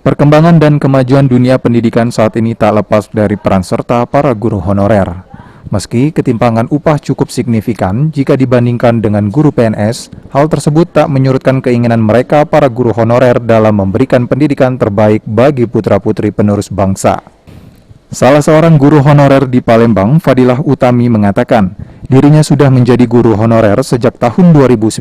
Perkembangan dan kemajuan dunia pendidikan saat ini tak lepas dari peran serta para guru honorer. Meski ketimpangan upah cukup signifikan jika dibandingkan dengan guru PNS, hal tersebut tak menyurutkan keinginan mereka para guru honorer dalam memberikan pendidikan terbaik bagi putra-putri penerus bangsa. Salah seorang guru honorer di Palembang, Fadilah Utami, mengatakan dirinya sudah menjadi guru honorer sejak tahun 2019.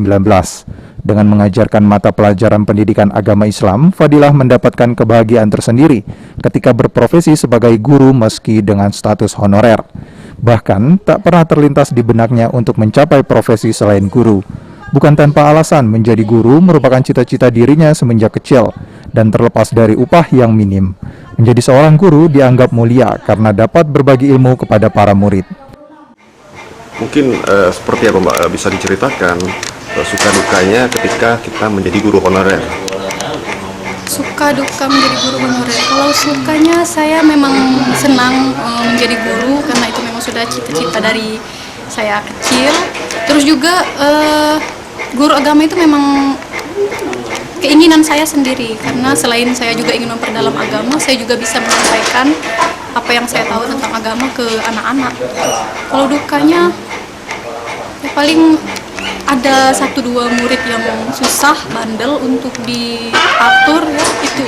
Dengan mengajarkan mata pelajaran pendidikan agama Islam, Fadilah mendapatkan kebahagiaan tersendiri ketika berprofesi sebagai guru meski dengan status honorer. Bahkan, tak pernah terlintas di benaknya untuk mencapai profesi selain guru. Bukan tanpa alasan, menjadi guru merupakan cita-cita dirinya semenjak kecil dan terlepas dari upah yang minim. Menjadi seorang guru dianggap mulia karena dapat berbagi ilmu kepada para murid. Mungkin seperti apa Mbak, bisa diceritakan suka dukanya ketika kita menjadi guru honorer? Suka duka menjadi guru honorer. Kalau sukanya saya memang senang menjadi guru karena itu memang sudah cita-cita dari saya kecil. Terus juga guru agama itu memang keinginan saya sendiri karena selain saya juga ingin memperdalam agama, saya juga bisa menyampaikan apa yang saya tahu tentang agama ke anak-anak. Kalau dukanya ya paling ada 1-2 murid yang susah, bandel untuk diatur ya, itu.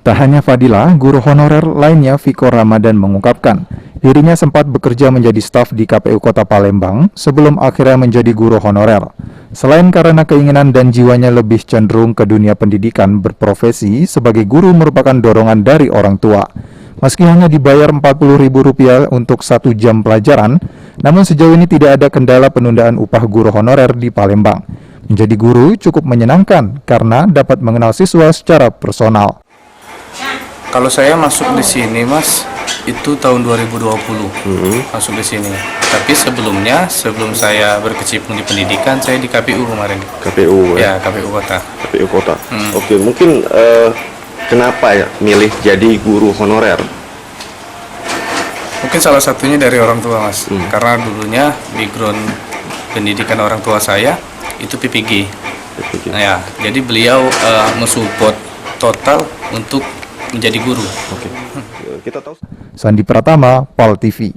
Tak hanya Fadilah, guru honorer lainnya Viko Ramadan mengungkapkan dirinya sempat bekerja menjadi staf di KPU Kota Palembang sebelum akhirnya menjadi guru honorer. Selain karena keinginan dan jiwanya lebih cenderung ke dunia pendidikan, berprofesi sebagai guru merupakan dorongan dari orang tua. Meski hanya dibayar Rp40.000 untuk 1 jam pelajaran, namun sejauh ini tidak ada kendala penundaan upah guru honorer di Palembang. Menjadi guru cukup menyenangkan karena dapat mengenal siswa secara personal. Kalau saya masuk di sini, Mas, itu tahun 2020 masuk di sini. Tapi sebelumnya, sebelum saya berkecimpung di pendidikan, saya di KPU kemarin. KPU Ya, KPU Kota. KPU Kota. Oke, mungkin kenapa ya milih jadi guru honorer? Mungkin salah satunya dari orang tua, Mas. Karena dulunya background pendidikan orang tua saya itu PPG. Nah, ya, jadi beliau mensupport total untuk menjadi guru. Oke. Kita tahu. Sandi Pratama, PAL TV.